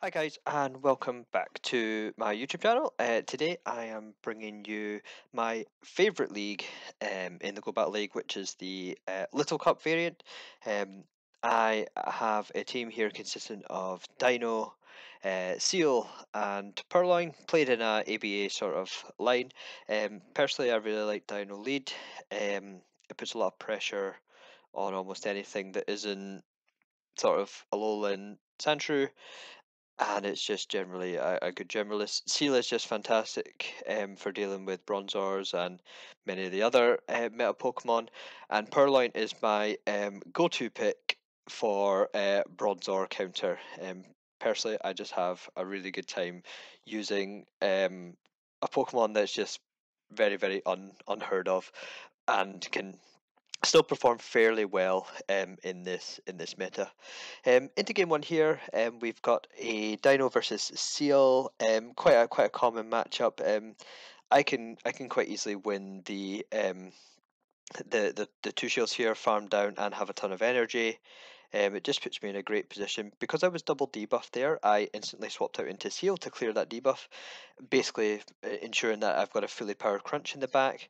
Hi guys, and welcome back to my YouTube channel. Today I am bringing you my favourite league in the Go Battle League, which is the Little Cup variant. I have a team here consisting of Deino, Seel and Purrloin, played in a ABA sort of line. Personally, I really like Deino lead. It puts a lot of pressure on almost anything that isn't sort of Alolan Sandshrew, and it's just generally a good generalist. Seal is just fantastic for dealing with Bronzors and many of the other meta Pokemon, and Purrloin is my go-to pick for Bronzor counter. Personally, I just have a really good time using a Pokemon that's just very unheard of and can still perform fairly well in this meta. Into game one here, we've got a Deino versus Seal. Quite a common matchup. I can quite easily win the two shields here, farm down and have a ton of energy. It just puts me in a great position. Because I was double debuffed there, I instantly swapped out into Seal to clear that debuff, basically ensuring that I've got a fully powered crunch in the back.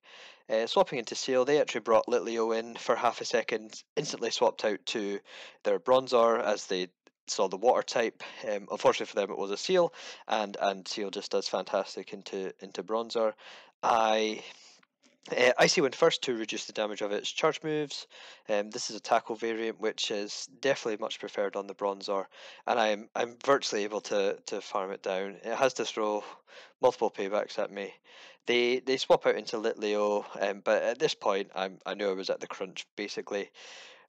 Swapping into Seal, they actually brought Legaue in for half a second, instantly swapped out to their Bronzor as they saw the water type. Unfortunately for them, it was a Seal, and Seal just does fantastic into Bronzor. Icy Wind first to reduce the damage of its charge moves. This is a tackle variant, which is definitely much preferred on the Bronzor, and I'm virtually able to farm it down. It has to throw multiple paybacks at me. They swap out into Litleo, but at this point I knew I was at the crunch. Basically,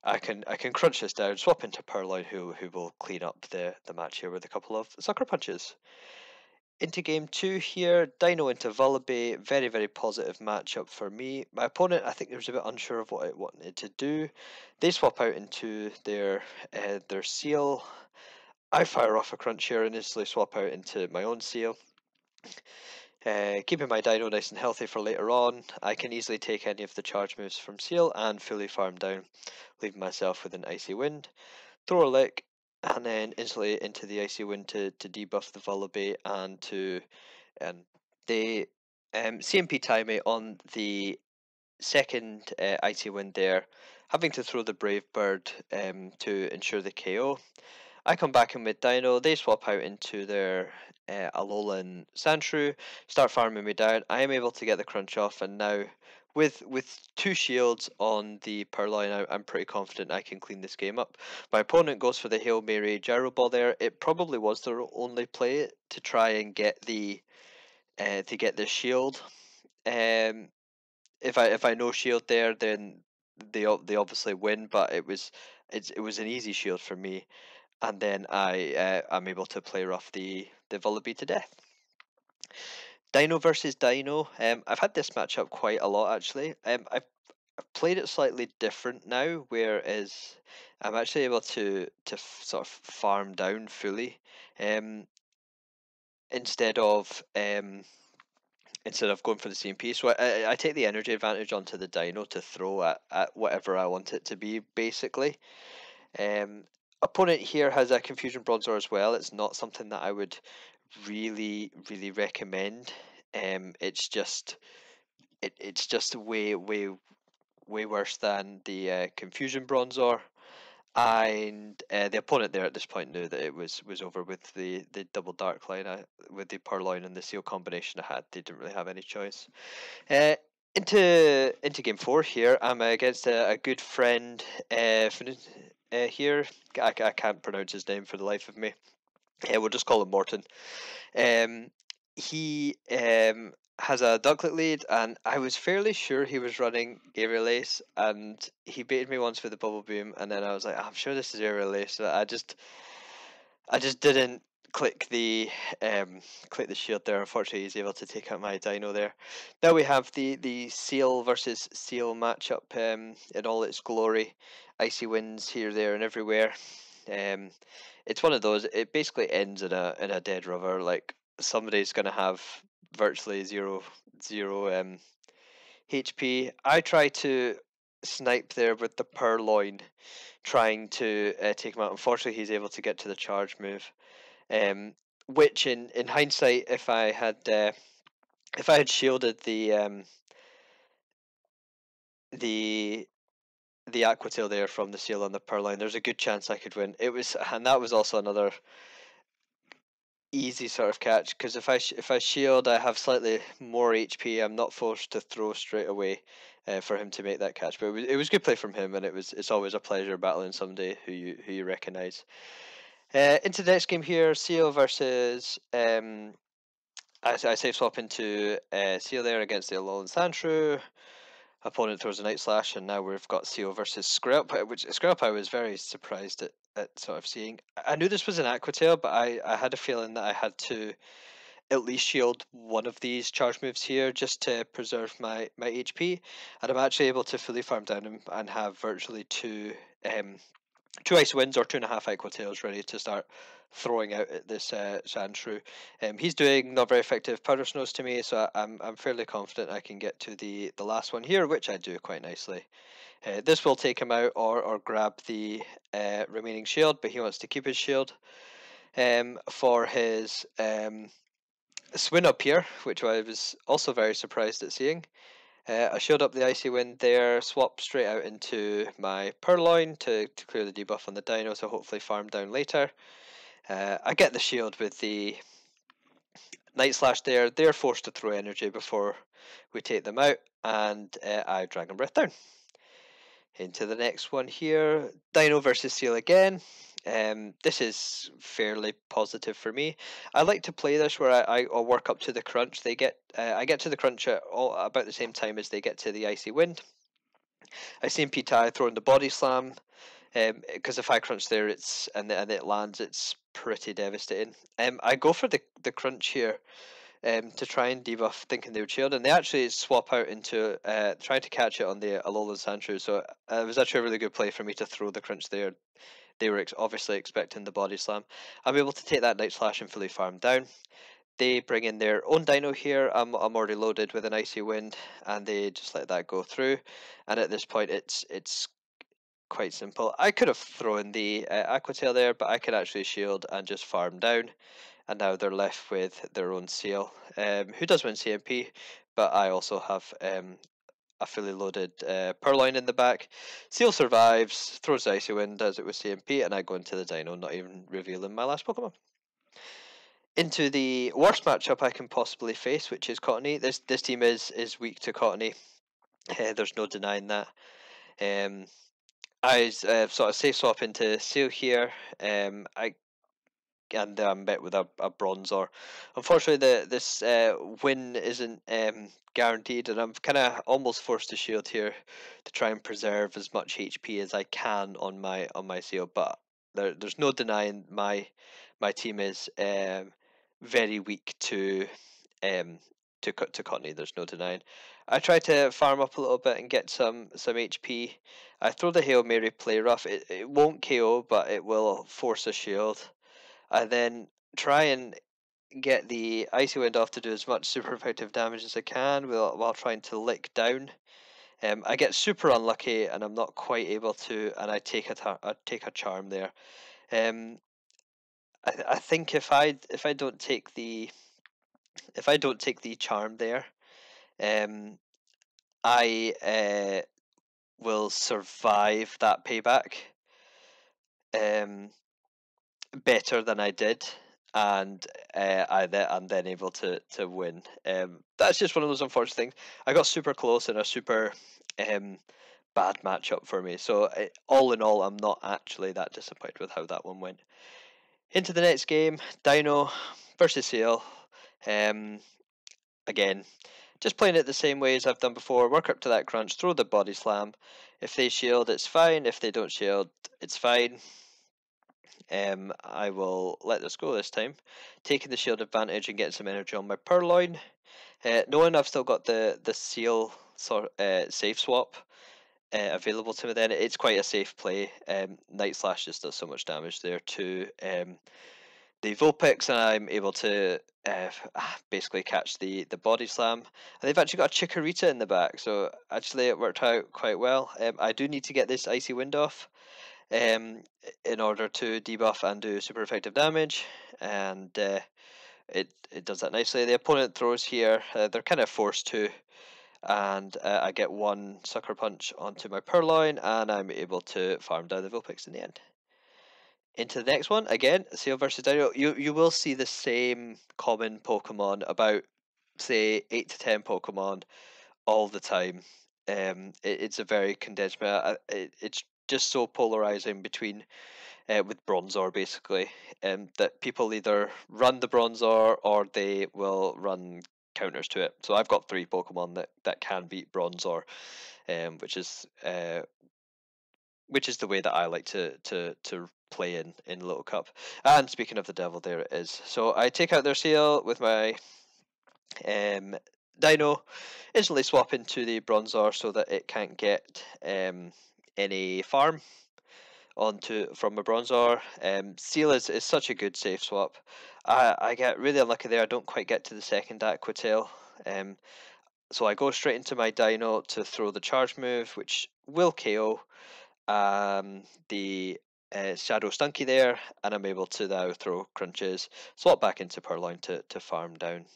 I can crunch this down, swap into Purrloin, who will clean up the match here with a couple of sucker punches. Into game two here, Deino into Vullaby, very positive matchup for me. My opponent, I think, was a bit unsure of what it wanted to do. They swap out into their Seal. I fire off a crunch here and instantly swap out into my own Seal. Keeping my Deino nice and healthy for later on, I can easily take any of the charge moves from Seal and fully farm down, leaving myself with an Icy Wind. Throw a lick, and then instantly into the Icy Wind to debuff the Vullaby and they CMP time it on the second Icy Wind there, having to throw the Brave Bird to ensure the KO. I come back in with Deino, they swap out into their Alolan Sandshrew, start farming me down. I am able to get the crunch off, and now with two shields on the Purrloin, I'm pretty confident I can clean this game up. My opponent goes for the Hail Mary Gyro Ball there. It probably was their only play to try and get the shield. If I no shield there, then they obviously win, but it was an easy shield for me, and then I'm able to play rough the Vullaby to death. Deino versus Deino. I've had this matchup quite a lot actually. I've played it slightly different now, whereas I'm actually able to sort of farm down fully, um, instead of um, instead of going for the CMP. So I take the energy advantage onto the Deino to throw at whatever I want it to be, basically. Um, Opponent here has a Confusion Bronzor as well. It's not something that I would really recommend. It's just way worse than the Confusion Bronzor. And the opponent there at this point knew that it was over with the double dark line, with the Purrloin and the Seal combination I had. They didn't really have any choice. Uh, into game four here, I'm against a good friend here. I can't pronounce his name for the life of me. We'll just call him Morton. He has a Ducklet lead, and I was fairly sure he was running Aerial Ace, and he baited me once with the Bubble Beam, and then I was like, I'm sure this is Aerial Ace. So I just didn't click the shield there. Unfortunately, he's able to take out my Deino there. Now we have the Seal versus Seal matchup in all its glory. Icy winds here, there, and everywhere. It's one of those. It basically ends in a dead river. Like, somebody's gonna have virtually zero HP. I try to snipe there with the Purrloin, trying to take him out. Unfortunately, he's able to get to the charge move. Which in hindsight, if I had shielded the the Aquatail there from the Seel and the Purrloin, there's a good chance I could win. And that was also another easy sort of catch, because if I shield, I have slightly more HP. I'm not forced to throw straight away for him to make that catch. But it was good play from him, and it's always a pleasure battling somebody who you recognise. Into the next game here, Seel versus I save swap into Seel there against the Alolan Sandshrew. Opponent throws a Night Slash, and now we've got Seel versus Skrelp, which Skrelp I was very surprised at sort of seeing. I knew this was an Aquatail, but I had a feeling that I had to at least shield one of these charge moves here just to preserve my HP, and I'm actually able to fully farm down him and have virtually two Ice Winds or 2.5 Aquatails ready to start throwing out at this Sandshrew. He's doing not very effective Powder Snows to me, so I'm fairly confident I can get to the last one here, which I do quite nicely. This will take him out or grab the remaining shield, but he wants to keep his shield for his Swin up here, which I was also very surprised at seeing. I showed up the Icy Wind there, swap straight out into my Purrloin to clear the debuff on the Deino, so hopefully farm down later. I get the shield with the Night Slash there. They're forced to throw energy before we take them out, and I Dragon Breath down. Into the next one here, Deino versus Seel again. This is fairly positive for me. I like to play this where I'll work up to the crunch. I get to the crunch at about the same time as they get to the Icy Wind. I see Pitai throwing the Body Slam, because if I crunch there, and it lands, it's pretty devastating. I go for the crunch here, to try and debuff, thinking they would shield, and they actually swap out into trying to catch it on the Alolan Sandshrew. So it was actually a really good play for me to throw the crunch there. They were obviously expecting the Body Slam. I'm able to take that Night Slash and fully farm down. They bring in their own Deino here. I'm already loaded with an Icy Wind, and they just let that go through. And at this point, it's quite simple. I could have thrown the Aquatail there, but I could actually shield and just farm down. And now they're left with their own Seel, who does win CMP, but I also have a fully loaded Purrloin in the back. Seel survives, throws the Icy Wind as it was CMP, and I go into the Deino, not even revealing my last Pokemon. Into the worst matchup I can possibly face, which is Cottony. This team is weak to Cottony. There's no denying that. I sort of safe swap into Seel here. And I'm met with a Bronzor. Unfortunately, this win isn't guaranteed, and I'm kind of almost forced to shield here to try and preserve as much HP as I can on my Seel. But there's no denying my team is very weak to Cottony. There's no denying. I try to farm up a little bit and get some HP. I throw the Hail Mary play rough. It won't KO, but it will force a shield. I then try and get the Icy Wind off to do as much super effective damage as I can while trying to lick down. I get super unlucky and I'm not quite able to, and I take a charm there. I think if I don't take the charm there, I will survive that payback better than I did, and I'm then able to win. That's just one of those unfortunate things. I got super close in a super bad matchup for me. So all in all, I'm not actually that disappointed with how that one went. Into the next game, Deino versus Seel. Again, just playing it the same way as I've done before. Work up to that crunch, throw the Body Slam. If they shield, it's fine. If they don't shield, it's fine. I will let this go this time, taking the shield advantage and getting some energy on my Purrloin. Knowing I've still got the Seel safe swap available to me, then it's quite a safe play. Night Slash just does so much damage there to the Vulpix, and I'm able to basically catch the Body Slam. And they've actually got a Chikorita in the back, so actually it worked out quite well. I do need to get this Icy Wind off. in order to debuff and do super effective damage, and it does that nicely. The opponent throws here, they're kind of forced to, and I get one Sucker Punch onto my Purrloin, and I'm able to farm down the Vulpix in the end. Into the next one, again, Seel versus Deino. You will see the same common Pokemon, about say 8 to 10 Pokemon all the time. It's a very condensed meta. It's just so polarizing between with Bronzor basically, that people either run the Bronzor or they will run counters to it. So I've got 3 Pokemon that can beat Bronzor, which is the way that I like to play in Little Cup. And speaking of the devil, there it is. So I take out their Seel with my Deino, instantly swap into the Bronzor so that it can't get any farm onto from a Bronzor. Seel is such a good safe swap. I get really unlucky there. I don't quite get to the second Aqua Tail. So I go straight into my Deino to throw the charge move, which will KO the Shadow Stunky there, and I'm able to now throw Crunches, swap back into Purrloin to farm down,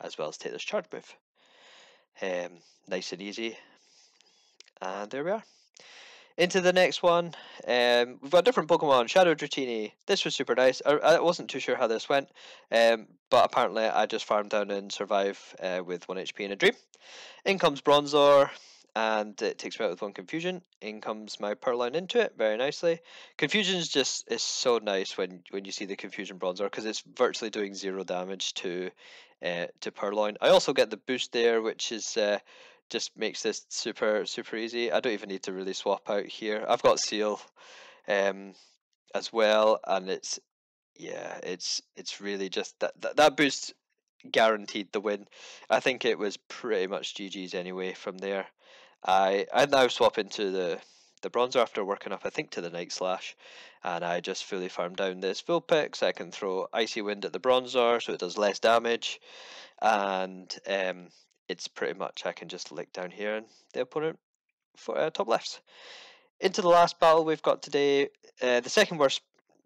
as well as take this charge move. Nice and easy. And there we are. Into the next one, we've got a different Pokemon, Shadow Dratini. This was super nice. I wasn't too sure how this went, but apparently I just farmed down and survive with 1 HP in a dream. In comes Bronzor, and it takes me out with 1 Confusion. In comes my Purrloin into it, very nicely. Confusion is so nice when you see the Confusion Bronzor, because it's virtually doing 0 damage to Purrloin. I also get the boost there, which is just makes this super easy. I don't even need to really swap out here. I've got Seel as well, and it's really just that boost guaranteed the win. I think it was pretty much GG's anyway from there. I now swap into the Bronzer after working up, I think, to the Night Slash, and I just fully farm down this Vulpix. I can throw Icy Wind at the Bronzer so it does less damage, and it's pretty much I can just lick down here and the opponent for top lefts. Into the last battle we've got today, the second worst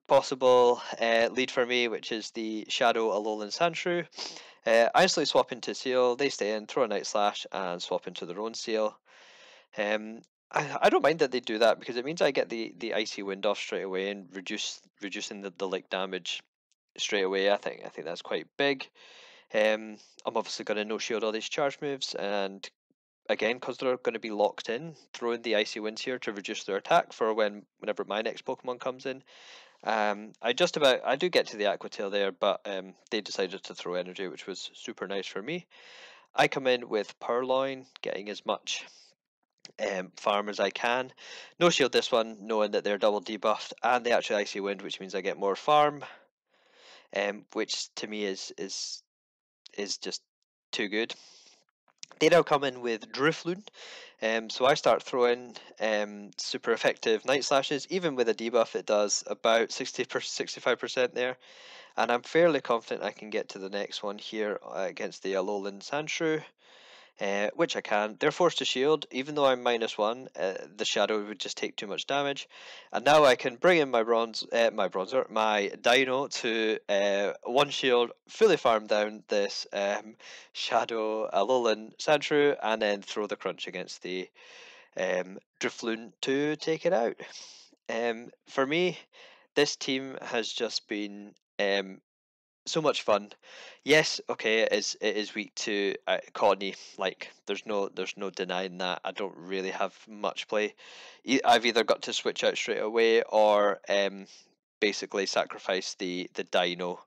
possible lead for me, which is the Shadow Alolan Sandshrew. I instantly swap into Seel, they stay in, throw a Night Slash, and swap into their own Seel. I don't mind that they do that, because it means I get the Icy Wind off straight away and reducing the lick damage straight away. I think that's quite big. I'm obviously going to no shield all these charge moves, and again, because they're going to be locked in, throwing the Icy Winds here to reduce their attack for whenever my next Pokemon comes in. I do get to the Aqua Tail there, but they decided to throw energy, which was super nice for me. I come in with Purrloin, getting as much farm as I can. No shield this one, knowing that they're double debuffed, and they actually Icy Wind, which means I get more farm, which to me is just too good. They now come in with Drifloon, so I start throwing super effective Night Slashes. Even with a debuff, it does about 65% there, and I'm fairly confident I can get to the next one here against the Alolan Sandshrew. Which I can. They're forced to shield, even though I'm -1. The shadow would just take too much damage, and now I can bring in my Bronzor, my Deino to 1 shield, fully farm down this Shadow Alolan Sandshrew, and then throw the crunch against the Drifloon to take it out. For me, this team has just been so much fun. Yes, okay, it is weak to Cottony. Like, there's no denying that. I don't really have much play. I've either got to switch out straight away, or basically sacrifice the Deino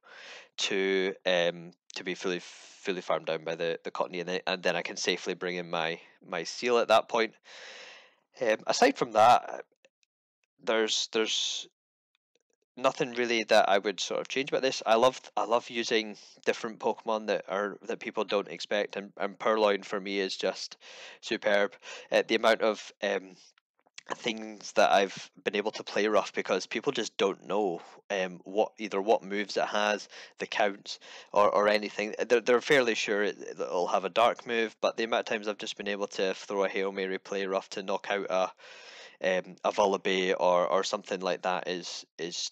to be fully farmed down by the Cottony, and then I can safely bring in my Seel at that point. Aside from that, there's nothing really that I would sort of change about this. I love using different Pokemon that people don't expect, and Purrloin for me is just superb. The amount of things that I've been able to play rough, because people just don't know what moves it has, the counts, or anything. They're fairly sure it'll have a dark move, but the amount of times I've just been able to throw a Hail Mary play rough to knock out a Vullaby or something like that is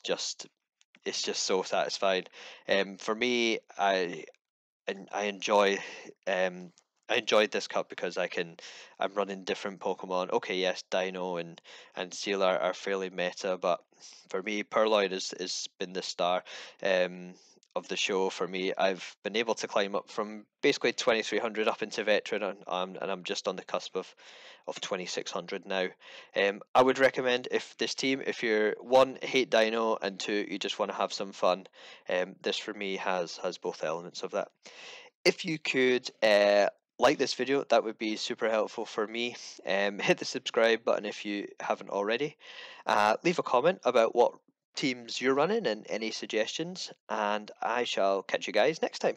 just it's just so satisfying. For me, and um I enjoyed this cup because I'm running different Pokemon. Okay, yes, Deino and Seel are fairly meta, but for me, Purrloin is been the star um of the show for me. I've been able to climb up from basically 2300 up into veteran, and I'm just on the cusp of 2600 now. I would recommend if this team, if you're one, hate Dino, and two, you just want to have some fun, this for me has both elements of that. If you could like this video, that would be super helpful for me. Hit the subscribe button if you haven't already. Leave a comment about what teams you're running and any suggestions, and I shall catch you guys next time.